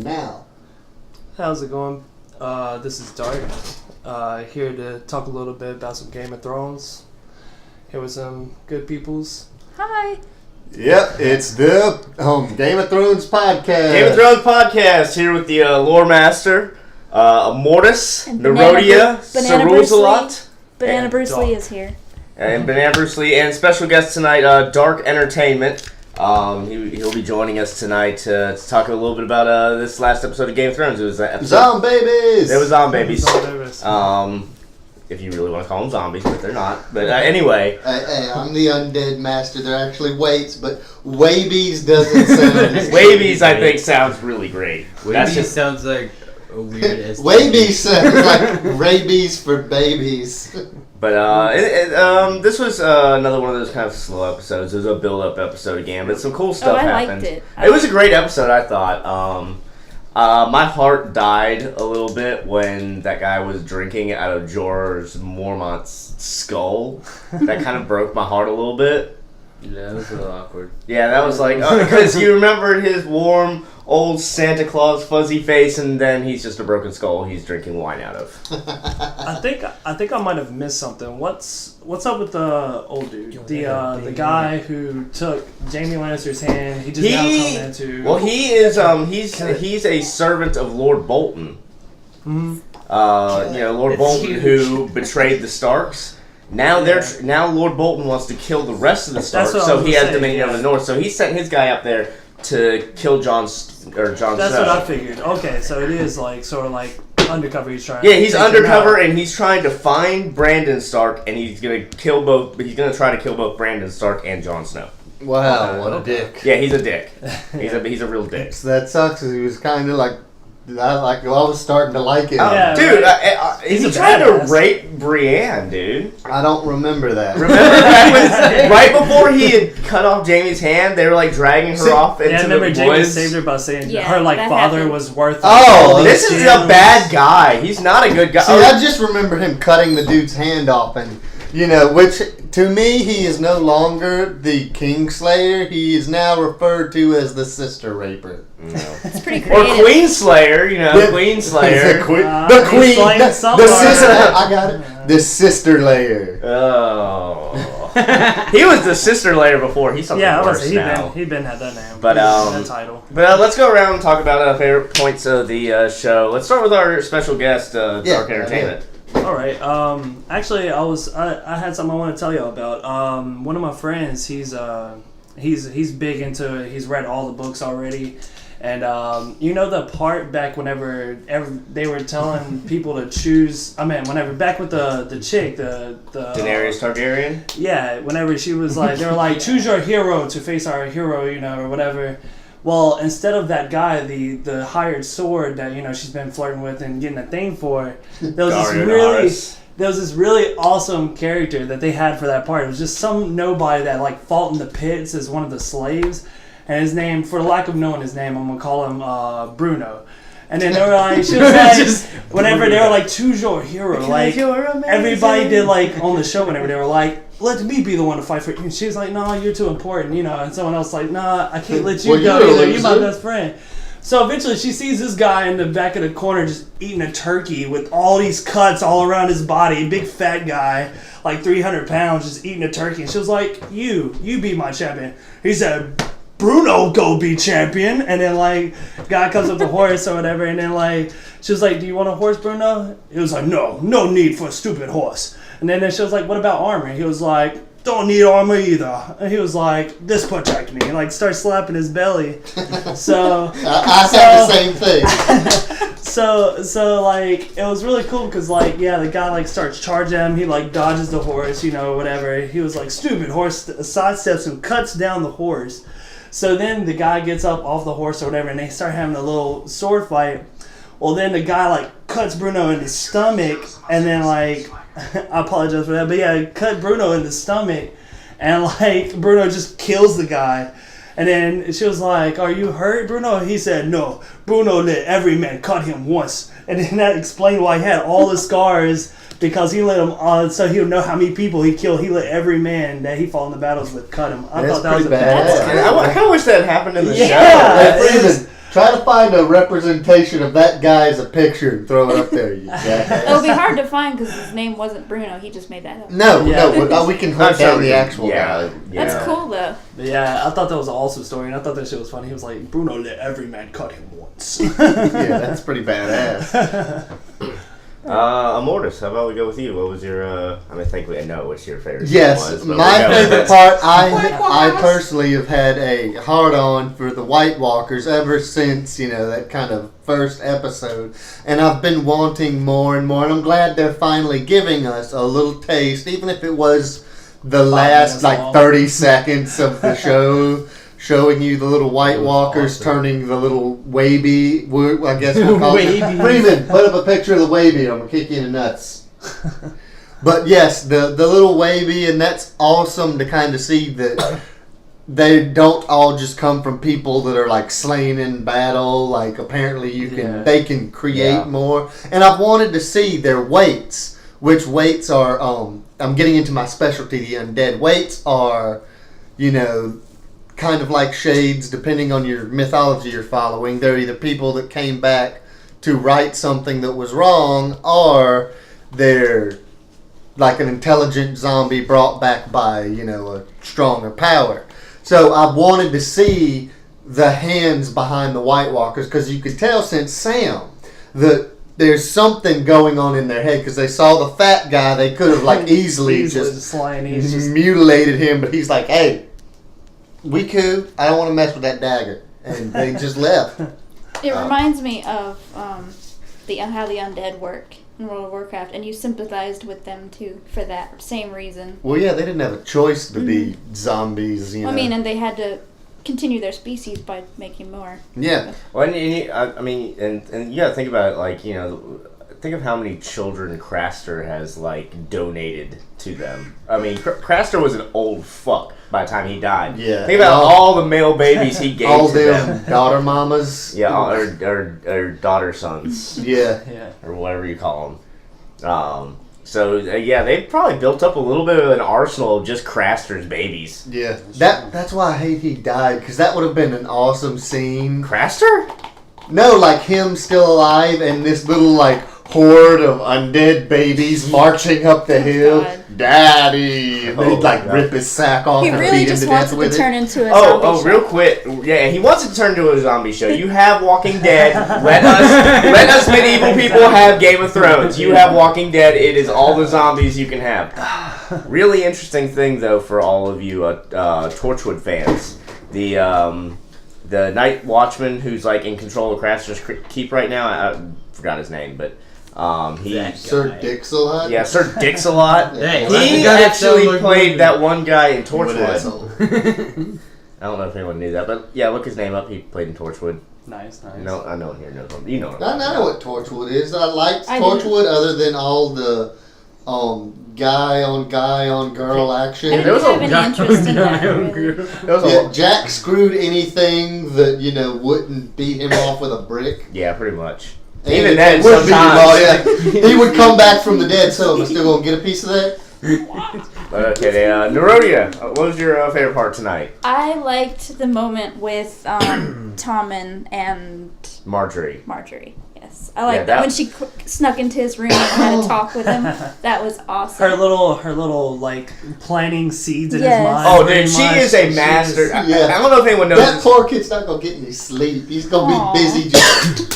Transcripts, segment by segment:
now. How's it going? This is Dark. Here to talk a little bit about some Game of Thrones. Here with some good peoples. Hi. Yep, it's the Game of Thrones podcast. Game of Thrones podcast here with the lore master, Mortis, Nerodia, Ceruzalot. Banana Bruce Lee is here. And Banana Bruce Lee, and special guest tonight, Dark Entertainment. He'll be joining us tonight to talk a little bit about this last episode of Game of Thrones. It was Zombabies! It was Zombabies. If you really want to call them zombies, but they're not. But anyway. Hey, I'm the undead master. They're actually weights, but Wabies doesn't sound as Wabies, I think, sounds really great. Wabies sounds like a weird STD. Wabies sounds like rabies for babies. But this was another one of those kind of slow episodes. It was a build-up episode again, but some cool stuff happened. I liked it. It was a great episode, I thought. My heart died a little bit when that guy was drinking out of Jorah Mormont's skull. That kind of broke my heart a little bit. Yeah, that was a little awkward. Yeah, that was like, because you remembered his warm, old Santa Claus fuzzy face, and then he's just a broken skull he's drinking wine out of. I think I might have missed something. What's up with the old dude? The guy who took Jaime Lannister's hand. He just now come into. Well, he is he's a servant of Lord Bolton. Mm-hmm. Lord Bolton who betrayed the Starks. Now Lord Bolton wants to kill the rest of the Starks, so he has dominion over the North. So he sent his guy up there to kill Jon Snow. That's what I figured. Okay, so it is like sort of like undercover. He's trying. Yeah, he's undercover and he's trying to find Brandon Stark, and he's gonna kill both. He's gonna try to kill both Brandon Stark and Jon Snow. Wow, what a dick. Yeah, he's a dick. He's a real dick. So that sucks because he was kind of like. I was starting to like him. Dude, he's trying to rape Brienne, dude. I don't remember that. Remember that right before he had cut off Jaime's hand, they were like dragging her off into the woods. Jaime saved her by saying her father was worth. Oh, this is a bad guy. He's not a good guy. See, I just remember him cutting the dude's hand off, and which to me he is no longer the Kingslayer. He is now referred to as the Sister Raper. No. It's pretty creative. Or Queenslayer, Queenslayer. The Queen, the sister. I got it. The Sister Layer. Oh, he was the Sister Layer before. He's something worse now. He'd been had that name. But that title. But let's go around and talk about favorite points of the show. Let's start with our special guest, Dark Entertainment. All right. Actually, I had something I want to tell you about. One of my friends, he's big into it. He's read all the books already. And the part back whenever they were telling people to choose. Back with the chick, the Daenerys Targaryen. Yeah, whenever she was like, they were like, choose your hero to face our hero, or whatever. Well, instead of that guy, the hired sword that she's been flirting with and getting a thing for, there was this really awesome character that they had for that part. It was just some nobody that like fought in the pits as one of the slaves. And his name, for the lack of knowing his name, I'm going to call him Bruno. And then they were like, she was like, whenever they were like, choose your hero. Like, everybody did like, on the show, whenever they were like, let me be the one to fight for you. And she was like, no, you're too important, And someone else like, nah, I can't let you go either. You're my best friend. So eventually she sees this guy in the back of the corner just eating a turkey with all these cuts all around his body. Big fat guy, like 300 pounds, just eating a turkey. And she was like, you be my champion. He said, Bruno go be champion. And then like guy comes up the horse or whatever, and then like she was like, do you want a horse, Bruno? He was like, no need for a stupid horse. And then she was like, what about armor? He was like, don't need armor either. And he was like, this protect me. And like starts slapping his belly. So I said the same thing. So like it was really cool because like the guy like starts charging him. He like dodges the horse, whatever. He was like, stupid horse, sidesteps and cuts down the horse. So then the guy gets up off the horse or whatever, and they start having a little sword fight. Well, then the guy like cuts Bruno in the stomach, and then like I apologize for that, but cut Bruno in the stomach, and like Bruno just kills the guy. And then she was like, are you hurt, Bruno? He said, no, Bruno let every man cut him once. And then that explained why he had all the scars, because he let him, so he would know how many people he killed. He let every man that he fought in the battles with cut him. I thought that was a badass. I kind of wish that happened in the show. It Try to find a representation of that guy as a picture and throw it up there, you jackass. It'll be hard to find because his name wasn't Bruno. He just made that up. No, Yeah. we can hunt down the actual guy. That's cool though. But yeah, I thought that was an awesome story, and I thought that shit was funny. He was like, Bruno let every man cut him once. Yeah, that's pretty badass. Immortus, how about we go with you? What was your, I think we know what your favorite scene Yes, was. but my we know favorite that- part, I personally have had a hard-on for the White Walkers ever since, that kind of first episode. And I've been wanting more and more, and I'm glad they're finally giving us a little taste, even if it was the last, minutes long. 30 seconds of the show, showing you the little White Walkers awesome. turning the little wavy, I guess we'll call it. Wabies. Freeman, put up a picture of the wavy, I'm going to kick you in the nuts. But yes, the little wavy, and that's awesome to kind of see that they don't all just come from people that are like slain in battle. Like apparently they can create more. And I've wanted to see their weights, which weights are I'm getting into my specialty, the undead. Weights are, kind of like shades depending on your mythology you're following. They're either people that came back to right something that was wrong, or they're like an intelligent zombie brought back by, a stronger power. So I wanted to see the hands behind the White Walkers, because you could tell since Sam that there's something going on in their head, because they saw the fat guy, they could have like easily just slaying. He's just mutilated him, but he's like, hey, we cool, I don't want to mess with that dagger. And they just left. It reminds me of how the undead work in World of Warcraft, and you sympathized with them too for that same reason. Well, yeah, they didn't have a choice to be zombies, I mean, and they had to continue their species by making more. Yeah. Well, and you gotta think about it, like, think of how many children Craster has, like, donated to them. I mean, Craster was an old fuck by the time he died. Yeah. Think about all the male babies he gave all to them them. daughter mamas. Yeah, or daughter sons. Yeah. yeah. Or whatever you call them. They probably built up a little bit of an arsenal of just Craster's babies. Yeah. That's why I hate he died, because that would have been an awesome scene. Craster? No, like him still alive and this little like horde of undead babies marching up the hill. God. Daddy! And they'd like God. rip his sack off He and really beat him just to wants death it with to it. turn into a zombie show. Real quick. Yeah, he wants it to turn into a zombie show. You have Walking Dead. Let us medieval people have Game of Thrones. You have Walking Dead. It is all the zombies you can have. Really interesting thing, though, for all of you Torchwood fans. The Night Watchman who's like in control of Craster's Keep right now. I forgot his name, but Sir Dix-a-Lot? Yeah, Sir Dix-a-Lot. Hey, He actually played that one guy in What Torchwood. asshole. I don't know if anyone knew that, but yeah, look his name up. He played in Torchwood. Nice. No, I know here knows him. You know him. I know what Torchwood is. I liked I Torchwood other than all the guy on girl action. I there was didn't have a- any interest in that. Really. There was a- Yeah, Jack screwed anything that, wouldn't beat him off with a brick. Yeah, pretty much. And Even it then, would beat him off, sometimes. yeah. He would come back from the dead, so am I still going to get a piece of that? Okay, Nerodia, what was your favorite part tonight? I liked the moment with Tommen and Marjorie. Marjorie. Yes, I liked Yeah, that when she snuck into his room and had a talk with him. That was awesome. Her little like planting seeds in his Yes. mind. Oh, very dude, she much. is a master. I Yeah. don't know if anyone knows That this. poor kid's not going to get any sleep. He's going to Aw. be busy just...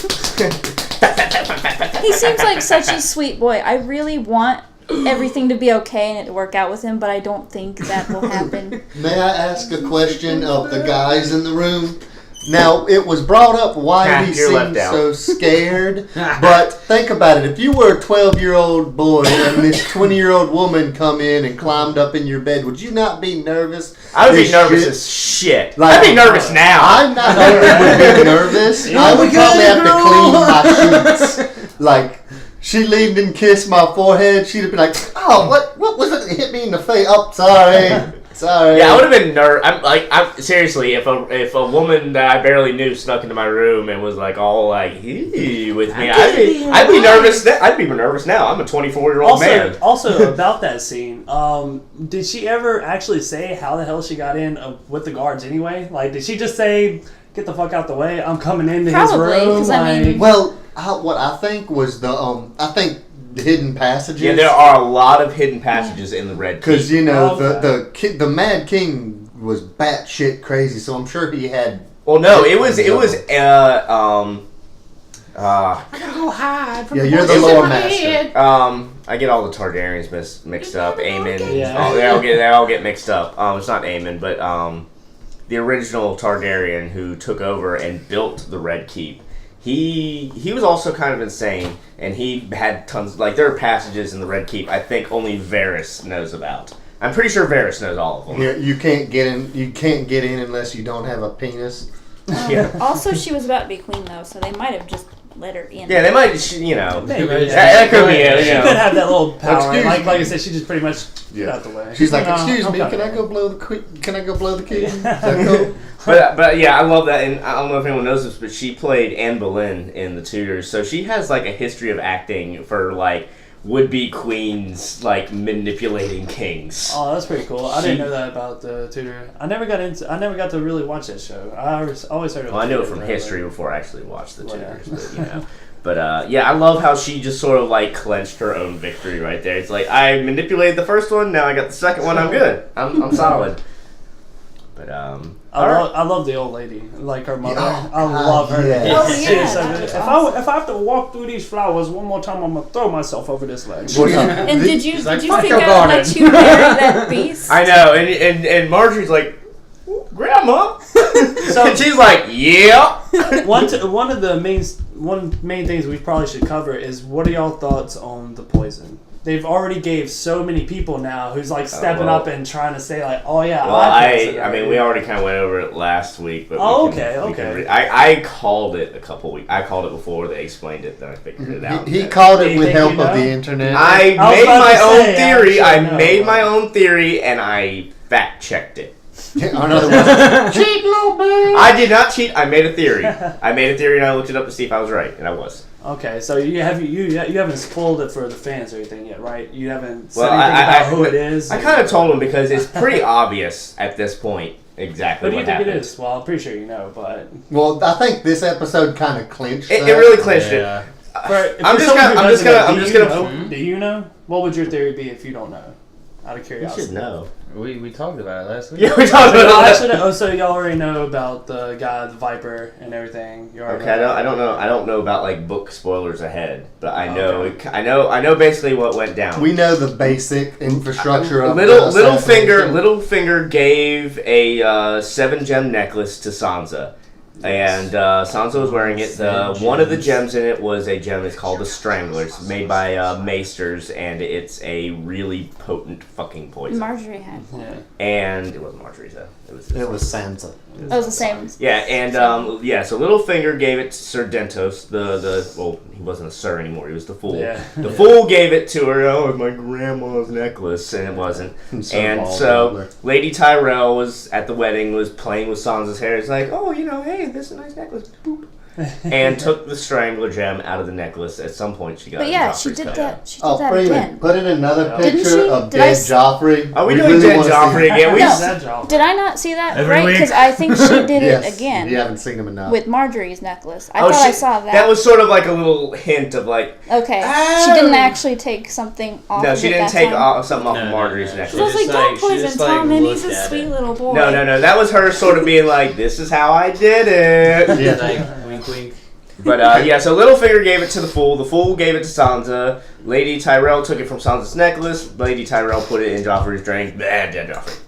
He seems like such a sweet boy. I really want everything to be okay and it to work out with him, but I don't think that will happen. May I ask a question of the guys in the room? Now, it was brought up why he You're left seemed out. so scared, but think about it. If you were a 12-year-old boy and this 20-year-old woman come in and climbed up in your bed, would you not be nervous? I would be This nervous shit- as shit. Like- I'd be nervous now. I'm not only would be nervous, I would probably have to clean my sheets. Like, she leaned and kissed my forehead, she'd have been like, oh, what was it that hit me in the face? Oh, sorry. Sorry. Yeah, I would have been nervous. I'm seriously, if a woman that I barely knew snuck into my room and was like all like "Eee," with me, I'd be nervous. I'd be nervous now. I'm a 24-year-old man. Also, about that scene, did she ever actually say how the hell she got in with the guards anyway? Like, did she just say, get the fuck out the way. I'm coming into Probably, his room. 'cause I mean- Well, what I think was the hidden passages. Yeah, there are a lot of hidden passages in the Red Keep. Because you know Okay. the Mad King was batshit crazy, so I'm sure he had. Well, no, it was I gotta go hide from Yeah, the you're the voices in lore my master. head. I get all the Targaryens mixed up. Aemon, Yeah. they all get mixed up. It's not Aemon, but the original Targaryen who took over and built the Red Keep. He was also kind of insane, and he had tons. Like there are passages in the Red Keep I think only Varys knows about. I'm pretty sure Varys knows all of them. You can't get in. You can't get in unless you don't have a penis. Yeah. Also, she was about to be queen, though, so they might have just let her in. Yeah, they might, Maybe. that could be it. She You know. could have that little power. Excuse Like me. I said, she just pretty much get out the way. She's like, No, "Excuse me, okay. can I go blow the king?" Is that cool? But yeah, I love that, and I don't know if anyone knows this, but she played Anne Boleyn in The Tudors, so she has like a history of acting for like would-be queens, like manipulating kings. Oh, that's pretty cool. I didn't know that about the Tudor. I never got to really watch that show. I always heard of. Well, I knew it Tudors, from but- history before I actually watched The Well, yeah. Tudors, but you know. But yeah, I love how she just sort of like clenched her own victory right there. It's like I manipulated the first one, now I got the second one. I'm good. I'm solid. But I love the old lady, like her mother. Oh, I love her. yes. Oh, She yeah, is so that good. was If I have to walk through these flowers one more time, I'm gonna throw myself over this ledge. Well, no, And did you like, figure "Fuck your out garden." that you married that beast? I know, and Marjorie's like, Grandma, So- and she's like, yeah. One of the main things we probably should cover is what are y'all thoughts on the poison? They've already gave so many people now who's like stepping well. up and trying to say like, oh yeah, Well, I mean, we already kind of went over it last week, but Oh, we can, okay. I called it a couple weeks. I called it before they explained it. Then I figured it out. He called Do it you with think help you know? of the internet. I I was made about my to own say, theory. I I actually made know. my own theory, and I fact checked it. In other words, cheat little bitch. I did not cheat. I made a theory. I made a theory, and I looked it up to see if I was right, and I was. Okay, so you haven't spoiled it for the fans or anything yet, right? You haven't said Well, anything about I- who it is. I kind of told him because it's pretty obvious at this point exactly What do you what think happened. it is? Well, I'm pretty sure you know, but Well, I think this episode kind of clinched. It that. really clinched it. Yeah. I'm just gonna. Do you know? What would your theory be if you don't know? Out of You curiosity. should know. We talked about it last week. Yeah, we talked Oh, about actually, that. so y'all already know about the guy, the Viper, and everything. You already Okay, know. I don't know about like book spoilers ahead, but I know Okay. I know basically what went down. We know the basic infrastructure of Littlefinger gave a 7-gem necklace to Sansa, and Sansa was wearing it. One of the gems in it was a gem. It's called the Strangler. It's made by Maesters, and it's a really potent fucking poison. Marjorie had. Yeah. And it wasn't Marjorie's though. It was Sansa. It was the same. Yeah, and so Littlefinger gave it to Sir Dentos, well, he wasn't a Sir anymore, he was the Fool. Yeah. The Fool gave it to her, it's my grandma's necklace, and it wasn't. And so Lady Tyrell was at the wedding, was playing with Sansa's hair, it's like, oh, hey, this is a nice necklace, boop. And took the Strangler gem out of the necklace. At some point she got But it in yeah, Joffrey's she did cup. that. She did Oh, that Freeman, again. put in another Didn't picture she? of Did I dead s- Joffrey. Are we We doing really Dead wanna see Joffrey him. again? No. That job. Did I not see that Every right? week. Because I think she did Yes, it again You haven't seen him enough. with Marjorie's necklace. I Oh, thought I saw that. That was sort of like a little hint of like, okay. Oh! She didn't actually take something off. no, of she it didn't that take time. something off of Marjorie's no. necklace. So I was like, Just don't like- she poison just, like, Tom, and he's a looked at sweet it. little boy. No. That was her sort of being like, "This is how I did it." Yeah. Like, wink, wink. But yeah, so Littlefinger gave it to the Fool. The Fool gave it to Sansa. Lady Tyrell took it from Sansa's necklace. Lady Tyrell put it in Joffrey's drink. Dead Joffrey.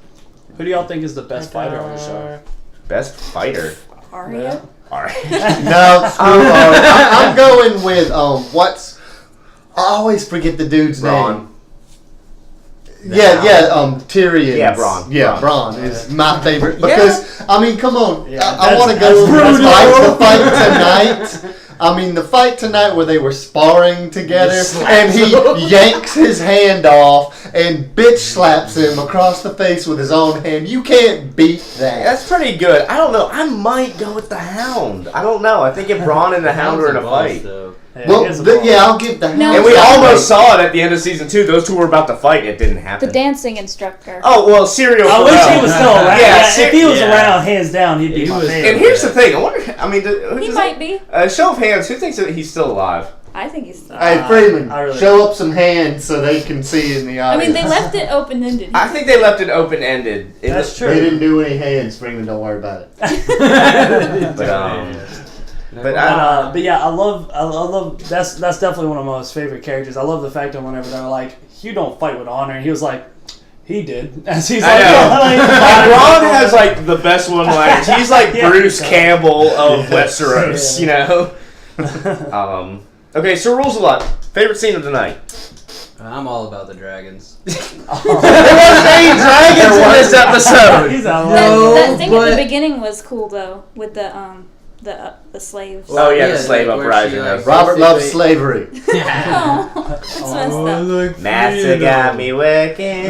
Who do y'all think is the best fighter on the show? Best fighter. Arya? All right. No, screw I'm going with I always forget the dude's name. Bronn. Tyrion. Yeah, Bronn. Yeah, Bronn. Bronn is my favorite because I mean, come on, Yeah, I want to go that's fight tonight. I mean, the fight tonight where they were sparring together Just and slaps he yanks his hand off and bitch slaps him across the face with his own hand. You can't beat that. That's pretty good. I don't know. I might go with the Hound. I don't know. I think if Braun and the Hound are in a fight. Yeah, Well, he has a ball. I'll give the Hound. No, And we Yeah. almost saw it at the end of season 2. Those two were about to fight and it didn't happen. The dancing instructor. Oh, well, Serial I wish Pharrell. he was still around. Yeah, Yeah, if he was yeah. around, hands down, he'd be He my was- favorite. And here's the thing. I wonder, I mean, who He does might be. show of hands, who thinks that he's still alive? I think he's. Hey, Freeman, I really- show up some hands so they can see in the I audience. mean, they left it open-ended. I think they left it open-ended. That's They true. didn't do any hands, Freeman. Don't worry about it. But, But yeah, I love. That's definitely one of my most favorite characters. I love the fact that whenever they're like, "You don't fight with honor," and he was like, "He did." As he's like, And Ron has like the best one-liners. He's like Yeah, Bruce he does. Campbell of Westeros, Yeah. you know. Okay, so rules a lot. Favorite scene of the night. I'm all about the dragons. There wasn't any dragons in this episode. He's out. That thing at but- the beginning was cool though, with the slaves. Oh, yeah, the slave like, where uprising. she, like, That's- Robert loves basically- slavery. Oh, that's messed up. Master got me working.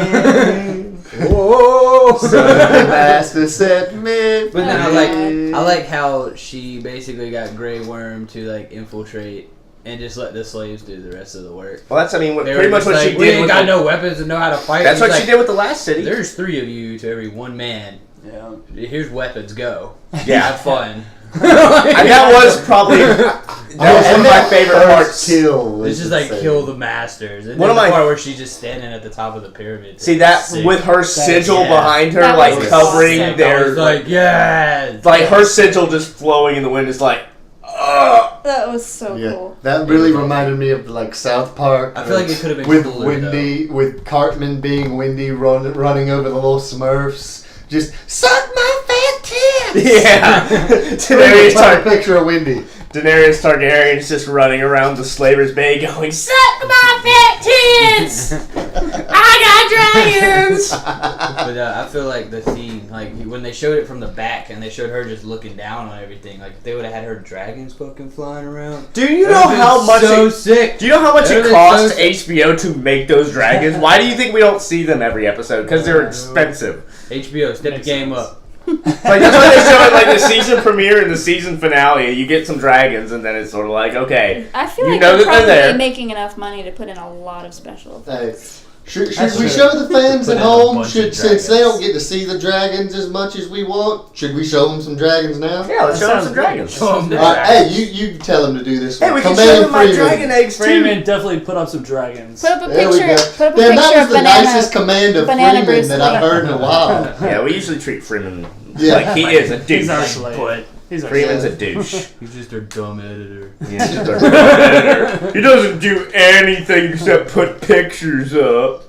Whoa! So the master set me. But then Oh, I like how she basically got Grey Worm to like infiltrate and just let the slaves do the rest of the work. Well, that's, I mean, They pretty were much just what like, she we did ain't with got the, no weapons and know how to fight. That's He's what she like, did with the last city. There's 3 of you to every 1 man. Yeah. Here's weapons. Go. Yeah. Have fun. And that was probably that was one of my favorite parts. Kill. It's just like kill the masters. And One then of the my- part where she's just standing at the top of the pyramid. See that Sick. with her sigil yeah. behind her, That like was covering awesome. I their was like, yes. like her sigil just flowing in the wind is like, That was so Yeah, cool. that really reminded me of like South Park. I feel like it could have been with cooler, Wendy, with Cartman being Wendy running over the little Smurfs. Just suck my fat tits. yeah. Daenerys Daenerys, a picture of Wendy. Daenerys Targaryen is just running around the Slaver's Bay going, suck my fat tits! I got dragons! But I feel like the scene, like when they showed it from the back and they showed her just looking down on everything, like if they would have had her dragons fucking flying around. Do you That know would've been how much so it, sick? do you know how much That it would've been cost so sick. HBO to make those dragons? Why do you think we don't see them every episode? Because they're expensive. HBO, step the Makes game sense. up. Like that's why they show it like the season premiere and the season finale. You get some dragons, and then it's sort of like, okay, I feel You like know they're that they're probably there. making enough money to put in a lot of special effects. Hey, should That's we true. show the fans Put at in a home? bunch of Since they dragons. don't get to see the dragons as much as we want, should we show them some dragons now? yeah, let's That show them sounds some great. dragons. Show 'em the All right, hey, dragons. you tell them to do this. Hey, one. we can Command show them my Freeman. dragon eggs too. Freeman definitely put up some dragons. Put up a There we picture. go. Put up a Damn, picture that was of the banana. nicest command of Banana Freeman Bruce that I've Lee. heard in a while. Yeah, we usually treat Freeman Yeah. like he is a douche. He's our slave. He's our Freeman's slave. a douche. He's just their dumb editor. He's just our editor. He doesn't do anything except put pictures up.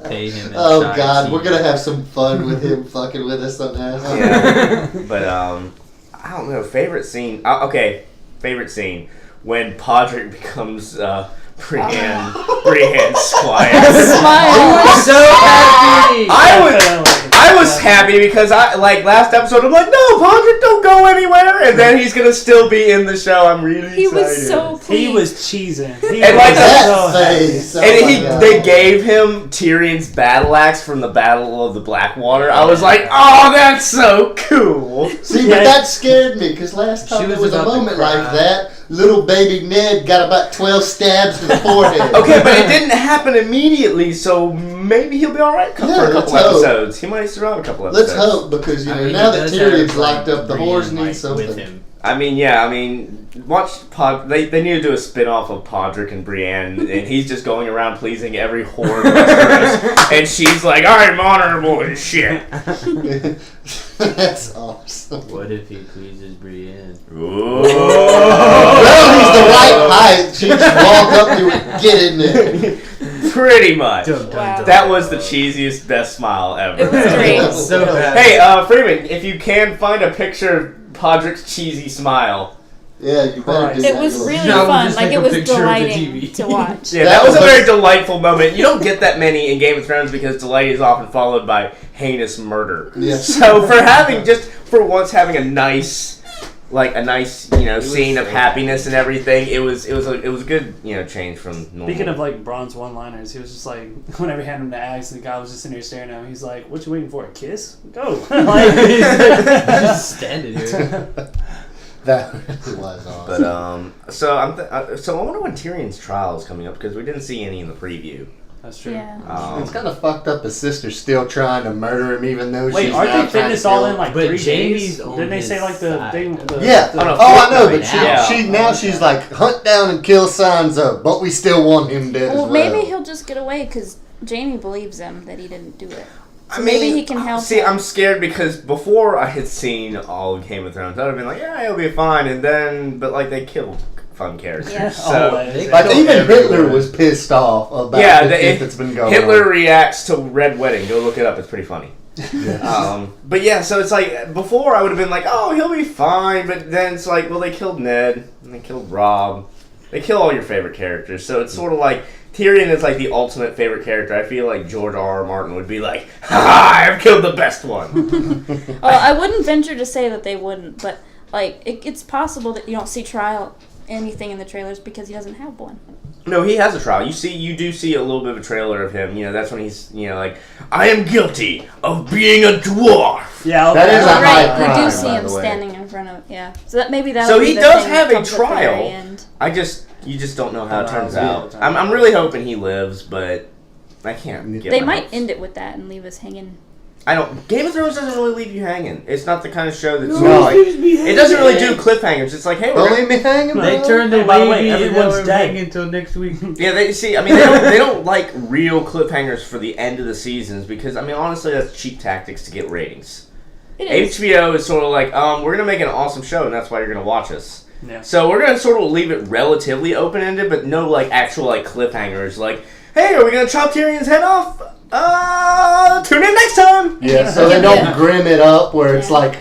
Pay him. Oh inside God, we're seat. gonna have some fun with him fucking with us on that. Yeah. But I don't know. Favorite scene. Okay, favorite scene when Podrick becomes Brienne's squire. Smile. So happy. I was happy because I like last episode. I'm like, no, Podrick, don't go anywhere, and then he's gonna still be in the show. I'm really He excited. was so pleased. He was cheesing. He And like was that so happy. face. Oh And my God. they gave him Tyrion's battle axe from the Battle of the Blackwater. I was like, oh, that's so cool. See, Yeah. but that scared me because last She time there was was a about to moment cry. like that, little baby Ned got about 12 stabs to the forehead. Okay, but it didn't happen immediately, so maybe he'll be all right for Yeah, a couple let's hope. episodes. He might survive a couple episodes. Let's hope because you know I mean, now he that does Tyrion's have, locked like, up, the Brienne, horse like, needs something. with him. I mean, watch Pod. They need to do a spin-off of Podrick and Brienne, and he's just going around pleasing every whore in Westeros, and she's like, I'm honorable as shit. That's awesome. What if he pleases Brienne? Ooh. Well, he's the right height. She just walk up to it, get in there. Pretty much. Wow. That was the cheesiest, best smile ever. It was great. So happy. Hey, Freeman, if you can find a picture of Podrick's cheesy smile. Yeah, you better do It that. was really No, fun. just Like take it a was picture of the delighting TV. to watch. Yeah, That that was a was- very delightful moment. You don't get that many in Game of Thrones because delight is often followed by heinous murder. Yeah. So for once having a nice like a nice, scene of happiness and everything. It was a good, change from normal. Speaking of like Braun's one-liners, he was just like, whenever he handed him the axe, the guy was just sitting there staring at him. He's like, "What you waiting for? A kiss? Go!" Like, He's just standing here. That really was awesome. But so I wonder when Tyrion's trial is coming up because we didn't see any in the preview. that's true. Yeah. It's kind of fucked up. His sister's still trying to murder him, even though Wait, she's aren't now they trying fitting to this all kill in like But 3 Jaime's days? on Didn't they his say like the side. thing? Yeah. Oh, no, I know, but Yeah. she's like hunt down and kill Sansa, but we still want him dead Well, as well. maybe he'll just get away because Jaime believes him that he didn't do it. So I maybe mean, he can help. See, him. I'm scared because before I had seen all of Game of Thrones, I'd have been like, yeah, he'll be fine. And then, but like they killed fun characters. Yeah. So Always. Like Killed even everyone. Hitler was pissed off about Yeah, the shit that's been going Hitler on. reacts to Red Wedding. Go look it up. It's pretty funny. But yeah, so it's like before I would have been like, oh, he'll be fine. But then it's like, well, they killed Ned and they killed Robb. They kill all your favorite characters. So it's sort of like Tyrion is like the ultimate favorite character. I feel like George R.R. Martin would be like, ha! I've killed the best one. Well, I wouldn't venture to say that they wouldn't, but like it's possible that you don't see trial anything in the trailers because he doesn't have one. No, he has a trial. You do see a little bit of a trailer of him. That's when he's, like, I am guilty of being a dwarf. Yeah, That is a Oh, high right, you crime, do see by him the way. standing in front of So that maybe that. So would be he the does thing have that a comes at the very trial. end. You just don't know how it turns Yeah. out. I'm really hoping he lives, but I can't. Get They my might hopes. end it with that and leave us hanging. I don't. Game of Thrones doesn't really leave you hanging. It's not the kind of show that's No. like. It doesn't really do cliffhangers. It's like, hey, Don't we're leave me hanging, bro. They turned the Hey, by the way, baby and everyone's now we're dead. hanging until next week. yeah. They don't like real cliffhangers for the end of the seasons because honestly, that's cheap tactics to get ratings. It is. HBO is sort of like, we're gonna make an awesome show, and that's why you're gonna watch us. Yeah. So we're gonna sort of leave it relatively open ended, but no like actual like cliffhangers. Like, hey, are we gonna chop Tyrion's head off? Tune in next time. Yeah, so they don't grim it up where it's like,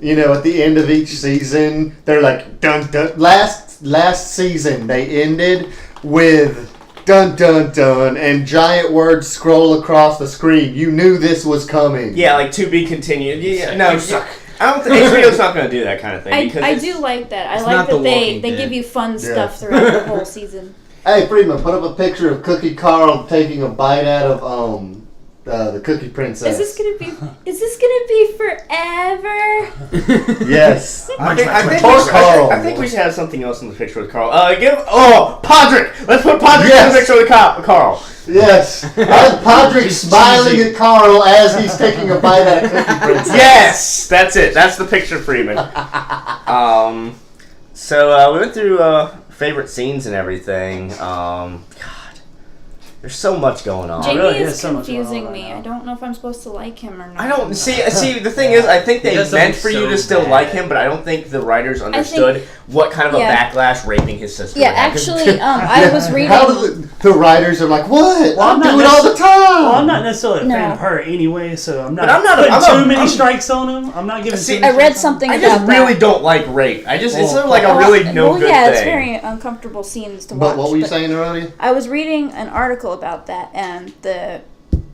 at the end of each season, they're like, dun dun. Last season, they ended with dun dun dun and giant words scroll across the screen. You knew this was coming. Yeah, like to be continued. Yeah, no, You suck. I don't think HBO's not gonna do that kind of thing. Because I it's- do like that. I it's like not The that they Walking give Dead. you fun Yeah. stuff throughout the whole season. Hey, Friedman, put up a picture of Cookie Carl taking a bite out of the Cookie Princess. Is this gonna be forever? Yes. I think we should have something else in the picture with Carl. Podrick! Let's put Podrick in the picture with Carl. Yes. Podrick smiling at Carl as he's taking a bite out of Cookie Princess. Yes! That's it. That's the picture, Freeman. So we went through favorite scenes and everything. God. There's so much going on. Jamie really is is so much going confusing on me. right now. I don't know if I'm supposed to like him or not. I don't see. The thing is, I think He they does meant something for you so to still bad. like him, but I don't think the writers understood what kind of a Yeah. backlash raping his sister. Yeah, would have. actually, I was reading. How do the writers are like, what? Well, I I'm do not it all the time. Well, I'm not necessarily a fan No. of her anyway, so I'm not. But I'm not a- putting I'm a- too many I'm- strikes on him. I'm not giving. See, too many I read strikes on him. something I about just really that. don't like rape. It's Well, sort of like a really no well, good yeah, thing. it's very uncomfortable scenes to watch. But what were you but saying, Aroni? I was reading an article about that, and the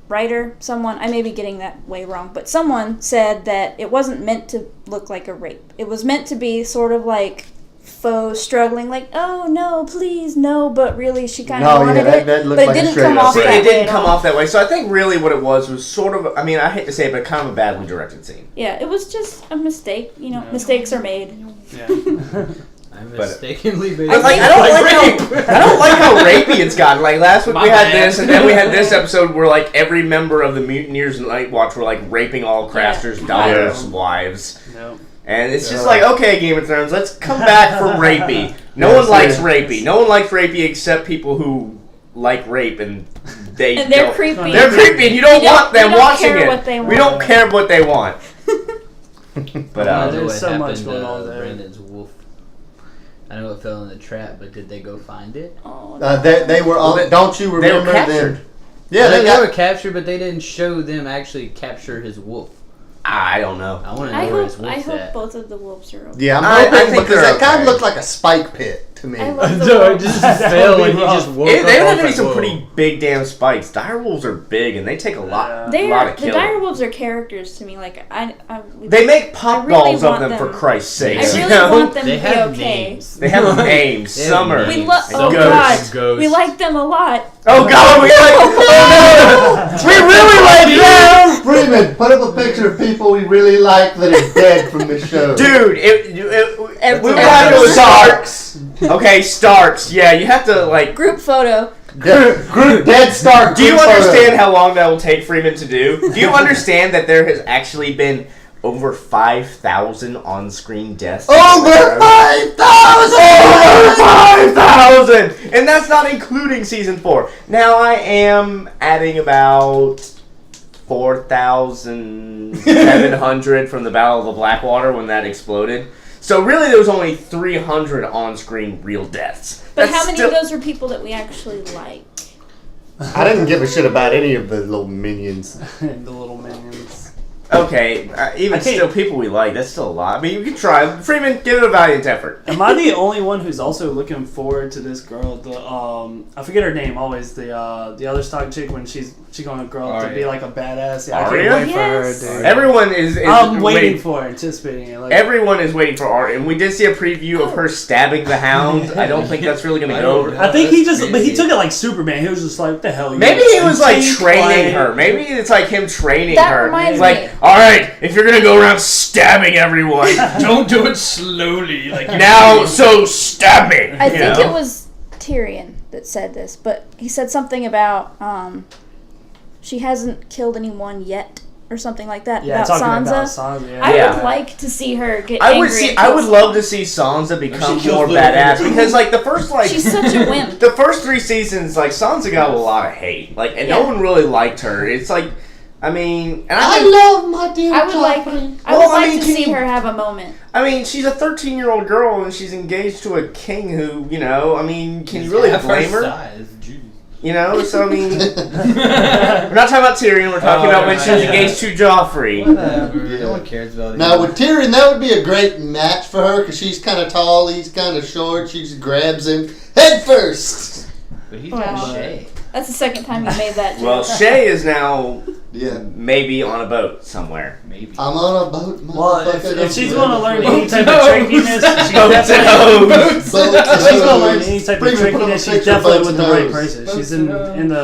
writer, I may be getting that way wrong, but someone said that it wasn't meant to look like a rape. It was meant to be sort of like faux struggling, like, oh no, please no, but really she kind of wanted it. that looked but like it a didn't straight come up off See, rape. that it didn't way come at all. off that way. So I think really what it was sort of, I hate to say it, but kind of a badly directed scene. Yeah, it was just a mistake. Mistakes are made. Yeah. I But- mistakenly made. But, like, I don't like how rapey it's gotten. Like last week My we had bad. this, and then we had this episode where like every member of the Mutineers Night Watch were like raping all Craster's daughters' wives. No. And it's just like, okay, Game of Thrones, let's come back from rapey. No Yes, one likes yes. rapey. No one likes rapey except people who like rape, and they And they're don't. creepy. They're creepy, and you don't want them we don't watching care it. what they We want. don't care what they want. But I know there's what so happened much to going on there. Brandon's wolf. I know it fell in the trap, but did they go find it? Oh, no. They were on. Don't you they were remember captured. them? Yeah, they they were got. captured, but they didn't show them actually capture his wolf. I don't know. I want to I know where his hope wolf's at. both of the wolves are okay. Yeah, I'm I hoping think because they're that kind okay. of looked like a spike pit. to me. I love the No, it wolves. just That fell would and be he just rough. woke They up. would I have was to be like, some whoa. pretty big damn spikes. Direwolves are big and they take a lot. Yeah. lot They're of the killing. direwolves are characters to me. Like They make pop I really dolls of want them, for them- Christ's sake. I you really know? want them They to be have okay. names. They have names. They have Summer. names. We love. Some Oh ghosts, God, ghosts. we like them a lot. Oh God, we like. Oh no, we really like them, Freeman, put up a picture of people we really like that are dead from the show. dude. Every We time. got to Starks. Okay, Starks. Yeah, you have to like. Group photo. Group dead Stark. Do you group photo. understand how long that will take Freeman to do? Do you understand that there has actually been over 5,000 on-screen deaths? Over 5,000! Over 5,000! And that's not including season 4. Now I am adding about 4,700 from the Battle of the Blackwater when that exploded. So really there was only 300 on-screen real deaths. But That's how many still- of those were people that we actually like? I didn't give a shit about any of the little minions. The little minions. Okay, even I can't- still, people we like, that's still a lot. I mean, you can try. Freeman, give it a valiant effort. Am I the only one who's also looking forward to this girl? The I forget her name always. The other stock chick when she going to grow up to be Arya. like a badass. Yeah, I Arya? can't wait Yes. for her, dude. Everyone is I'm waiting for it, anticipating it. Like, Everyone is waiting for art, and we did see a preview of her stabbing the hound. I don't think that's really going to I go don't over. know. I think he That's just, but he crazy. took it like Superman. He was just like, what the hell? Maybe he was like Insane training client. her. Maybe it's like him training That her. reminds It's like, me. all right, if you're gonna go around stabbing everyone, Don't do it slowly. Like now, so stab me. I you think know? it was Tyrion that said this, but he said something about she hasn't killed anyone yet, or something like that. Yeah, about talking Sansa. about Sansa. Yeah. I Yeah. would like to see her get I angry. would see. and I kill would love to see Sansa become She kills more Littlefinger. badass because, like, the first like She's such a wimp. the first 3 seasons, like Sansa got a lot of hate, like, and no Yeah. one really liked her. It's like, I mean, and I I think, love my dear I would like. Joffrey. I would Well, I like mean, to can see you- her have a moment. I mean, she's a 13-year-old girl and she's engaged to a king who, you know, I mean, can you really blame her? You know, so I mean, we're not talking about Tyrion. We're talking about when she was engaged to Joffrey. Whatever. Yeah. No one cares about it. Now with Tyrion, that would be a great match for her because she's kind of tall, he's kind of short. She just grabs him head first. But he's Wow. got Shay. That's the second time you made that joke. Well, Shay is now Yeah, maybe on a boat somewhere. Maybe. I'm on a boat. Well, if motherfucker. she's I'm going to learn boat any type No. of trickiness, she's Boats definitely. and hoes. If she's going to learn Boats. any type of Freeman, put up a trickiness, she's picture of definitely boats with and the right hoes. person. She's Boats in and the.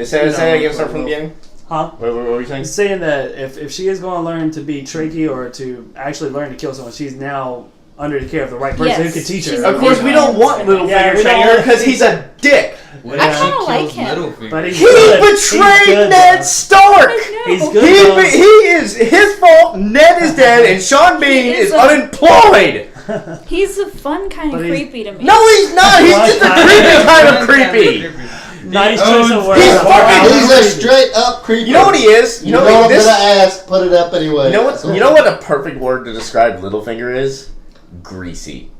Say that again. Start from the beginning. Huh? What were you saying? He's saying that if she is going to learn to be tricky or to actually learn to kill someone, she's now under the care of the right person who Yes, can teach she's her. Of course, we don't want Littlefinger Yeah, we training don't- her because he's a dick. What I if she kinda kills like him. Littlefinger? But He good. He's betrayed good, Ned though. Stark. He's No. good. He though. is his fault. Ned is dead, and Sean Bean is is a- unemployed. He's a fun kind of But he's- creepy to me. No, he's not. He's just a creepy kind of creepy. Nice He choice of owns- words. He's fucking- He's a straight up creeper. You know what he is? You know what I'm this. gonna ask? Put it up anyway. You know what? You know what a perfect word to describe Littlefinger is? Greasy.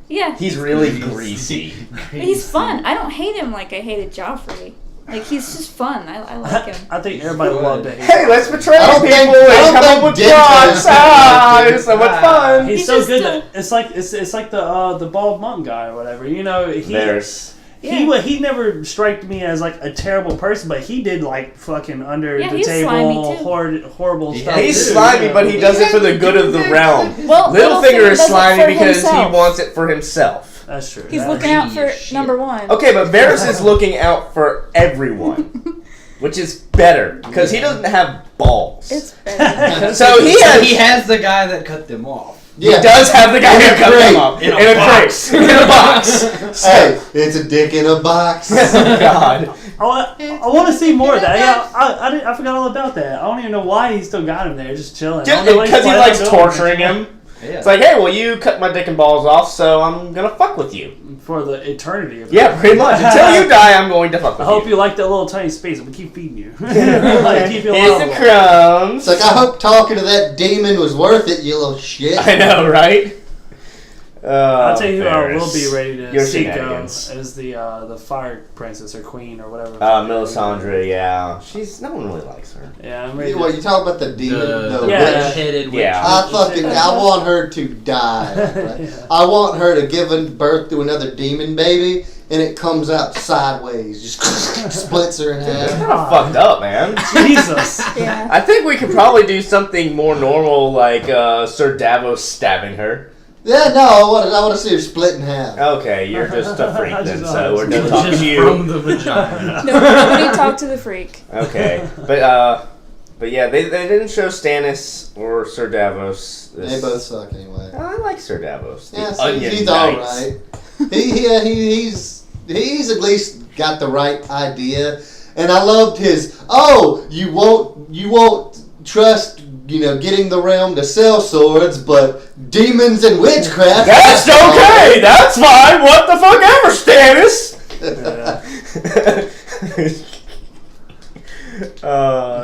Yeah, He's really greasy. he's fun. I don't hate him like I hated Joffrey. Like he's just fun. I like him. I think everybody loved it. Hey, let's betray I don't people think- I don't and come up think with Dick plots. is- Ah, it's so much fun. He's He's so just good. a- That it's like the bald monk guy or whatever. You know, There's. he never struck me as like a terrible person, but he did like fucking under Yeah, the he's slimy, table too. horrible Yeah, stuff. He's too, slimy, you know. but he does it for the good of the realm. Well, Littlefinger is does it slimy for because himself. he wants it for himself. That's true. He's That- looking out for Shit. number one. Okay, but Varys is looking out for everyone, which is better because he doesn't have balls. It's better. So he He has. has the guy that cut them off. He does have the guy who cut them up In a in a box. crate, in a box. Hey, it's a dick in a box. Oh God. I want to see more of that. Yeah, I forgot all about that. I don't even know why he still got him there, just chilling. Just I don't know what because he planning on likes doing. torturing him. Yeah. It's like, hey, well, you cut my dick and balls off, so I'm gonna fuck with you. For the eternity of it. Yeah, pretty much. Until you die, I'm going to fuck I with hope you. you like that little tiny space. I'm gonna keep feeding you. Like, keep you Here's alive. the crumbs. It's like I hope talking to that demon was worth it, you little shit. I know, right? I'll tell you who I will Ferris. be ready to Your see go shenanigans. is the fire princess or queen or whatever. Melisandre, yeah. No one really likes her. Yeah, I'm ready. What, you talking about the demon? The Yeah. witch? Headed witch. Yeah. I want her to die. Right? Yeah. I want her to give birth to another demon baby, and it comes out sideways, just splits her in That's half. kind of fucked up, man. Jesus. Yeah. I think we could probably do something more normal, like Sir Davos stabbing her. Yeah, no, I want to see her split in half. Okay, you're just a freak I then, just so we're done Just talking to you. from the vagina. Nobody talk to the freak. Okay, but yeah, they didn't show Stannis or Sir Davos. They both suck anyway. I like Sir Davos. The Yeah, Onion he's Knights. all right. He's at least got the right idea, and I loved his. Oh, you won't trust getting the realm to sell swords, but demons and witchcraft. That's okay. That's fine. What the fuck ever, Stannis.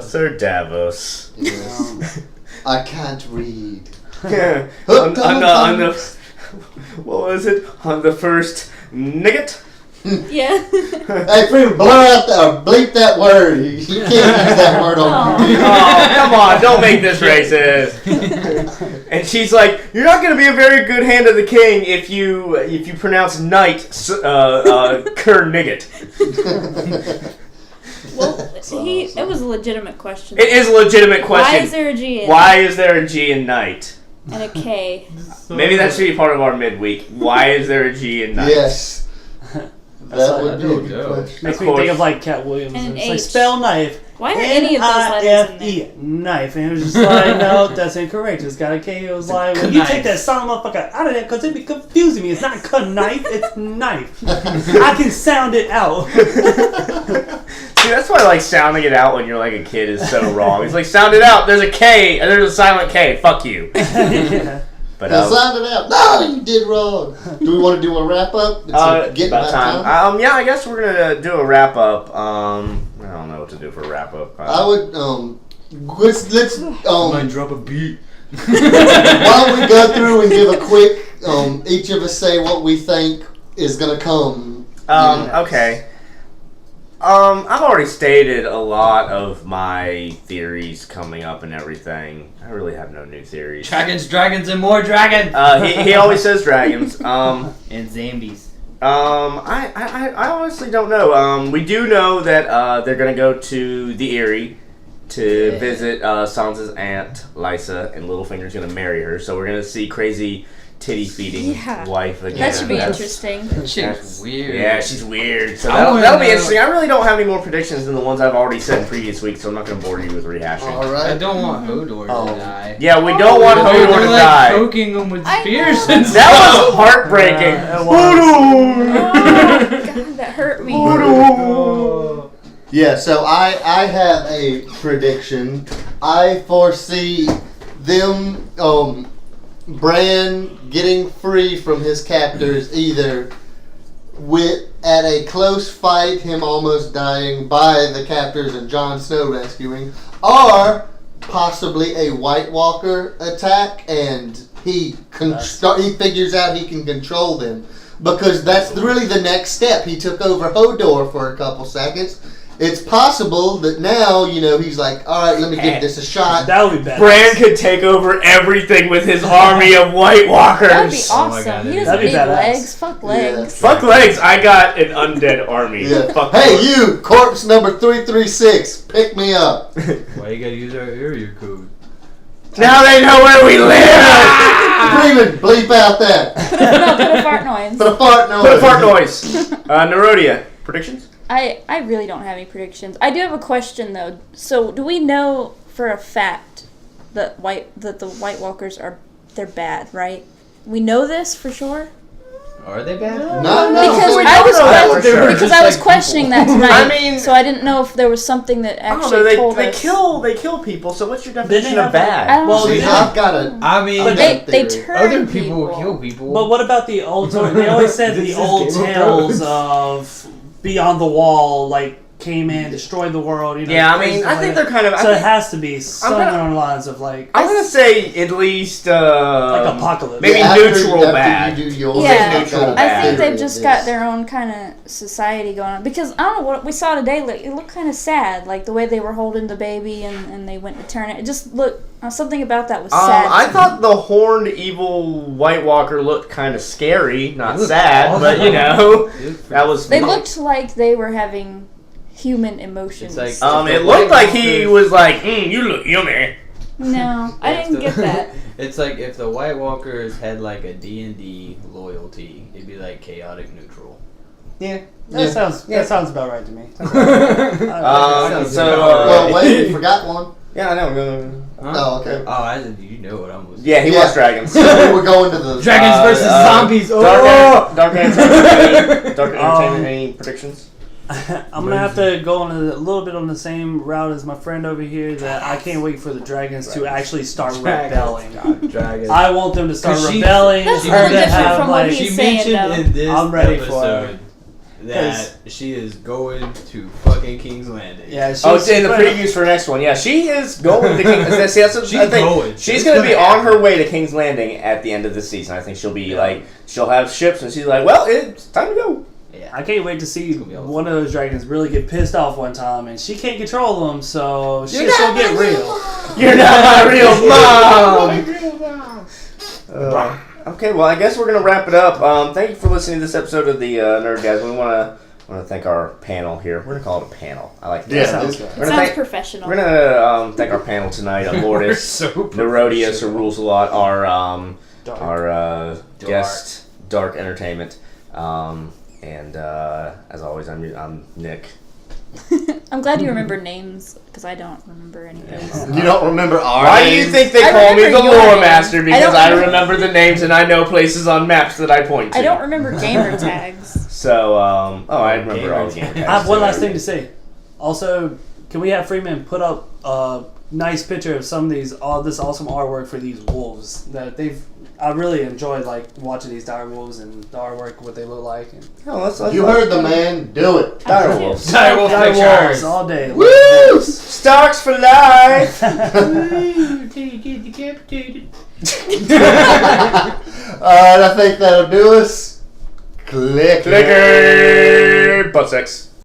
Sir Davos. Yes. I can't read. Yeah. Hooked on the what was it? On the first nugget. Yeah. Hey, please bleep that word. You can't use that word on. Oh, come on! Don't make this racist. And she's like, "You're not going to be a very good hand of the king if you pronounce knight cur nigget." Well, it was a legitimate question. It is a legitimate question. Why is there a G in Why is there a G in knight? and a K? Maybe that should be part of our midweek. Why is there a G in knight? Yes. That would be a don't good know. question. Makes Of me course. think of like Cat Williams. And And an it's like H. spell knife. Why are any of those letters in there? N-I-F-E, knife. And it was just like, no, that's incorrect. It's got a K. It was like, when you take that son of a motherfucker out of there, because it'd be confusing me. It's not knife, it's knife. I can sound it out. See, that's why like sounding it out when you're like a kid is so wrong. It's like sound it out. There's a K and there's a silent K. Fuck you. Yeah. But Now sound it out. No, you did wrong. Do we want to do a wrap up? It's about time. Yeah, I guess we're gonna do a wrap up. I don't know what to do for a wrap up. I would let's drop a beat. why don't we go through and give a quick each of us say what we think is gonna come. Okay. I've already stated a lot of my theories coming up and everything. I really have no new theories. Dragons, and more dragons. He always says dragons. And zombies. I honestly don't know. We do know that they're gonna go to the Eyrie to visit Sansa's aunt Lysa, and Littlefinger's gonna marry her. So we're gonna see crazy titty feeding wife again. That should be That's- interesting. That chick's weird. Yeah, she's weird. So I that'll wanna be know- interesting. I really don't have any more predictions than the ones I've already said in previous weeks, so I'm not going to bore you with rehashing. All I right. don't want Hodor to die. Yeah, we don't want They're Hodor to like die. choking him with I spears know. and That was heartbreaking. Yeah, it was. Oh, God, that hurt me. Yeah, so I have a prediction. I foresee them Bran getting free from his captors either at a close fight, him almost dying by the captors and Jon Snow rescuing, or possibly a White Walker attack and he figures out he can control them. Because that's really the next step. He took over Hodor for a couple seconds. It's possible that now, he's like, all right, let me give this a shot. That would be bad. Bran could take over everything with his army of White Walkers. That'd be Oh my awesome. God, He that'd doesn't be need badass. legs. Fuck legs. Fuck legs, I got an undead army. Yeah. Fuck Hey, legs. you, corpse number 336, pick me up. Why you gotta use our area code? Now they know where we live! Freeman, bleep out that. Put a fart noise. Put a fart noise. Put a fart noise. Nerodia, predictions? I really don't have any predictions. I do have a question though. So do we know for a fact that the White Walkers they're bad, right? We know this for sure? Are they bad? No. Because we I don't was know that que- for sure. because Just I was like questioning that tonight. I mean- so I didn't know if there was something that I don't actually know, told they us. kill people, so what's your definition have of bad? I don't Well, know. See, I've got a... I mean, But they theory. turn other people will kill people. But what about the old story? They always said This the is old Game of tales Thrones. of Beyond the Wall, like came in, destroyed the world. You know, Yeah, I crazy mean, stuff I think like they're kind of. that. So it has to be something on the lines of like I'm gonna say at least like apocalypse. maybe neutral bad. You do yours, Yeah, neutral I bad. think they've just got their own kind of society going on. Because I don't know what we saw today. Like, it looked kind of sad, like the way they were holding the baby and they went to turn it. It just looked something about that was sad. I to thought me. the horned evil White Walker looked kind of scary, not It looked sad, awesome. but you know, that was. They looked like they were having human emotions. It's like- It looked like he was like, "You look yummy." No, I didn't get that. It's like if the White Walkers had like a D&D loyalty, it'd be like chaotic neutral. Yeah. That sounds about right to me. Well, wait, you forgot one. Yeah, I know. Huh? Oh, okay. Oh, I said, you know what I'm. Yeah, he Yeah. was dragons. We're going to the Dragons versus zombies. Dark Entertainment. Any predictions? I'm gonna have to go on a little bit on the same route as my friend over here. That I can't wait for the dragons to actually start rebelling. God, dragons. I want them to start 'Cause she- rebelling. That's She a little to different have, from what like, he's She saying, mentioned though. in this I'm ready for episode that she is going to fucking King's Landing. Yeah, Oh, it's in the previews for the next one. Yeah, she is going to King's. See, that's what She's I think. going. She's It's going to be gonna on her happen. way to King's Landing at the end of the season. I think she'll be Yeah. like, she'll have ships, and she's like, well, it's time to go. Yeah. I can't wait to see gonna be awesome. one of those dragons really get pissed off one time, and she can't control them, so You're shit's not gonna get my real. You're not my real mom. Okay, well, I guess we're gonna wrap it up. Thank you for listening to this episode of the Nerdgasm. We want to thank our panel here. We're gonna call it a panel. I like that. Yeah, Sounds it's- good. It sounds professional. We're gonna thank our panel tonight. Lourdes, so Nerodius, who rules a lot. Our Dark. guest, Dark Entertainment. And as always, I'm Nick. I'm glad you remember names because I don't remember any names. You don't remember our Why do you names? think they I call me remember the your lore name. master? I Because don't I remember- remember the names and I know places on maps that I point to. I don't remember gamer tags. So, I remember all the game I have one last thing to say. Also, can we have Freeman put up a nice picture of some of all this awesome artwork for these wolves that they've? I really enjoyed like watching these dire wolves and the artwork, what they look like. And let's You heard the man. Do it. Dire Wolves. Direwolf dire pictures. wolves all day. Woo! Starks for life! I think that'll do us. Clicker. Clicker! Butt sex.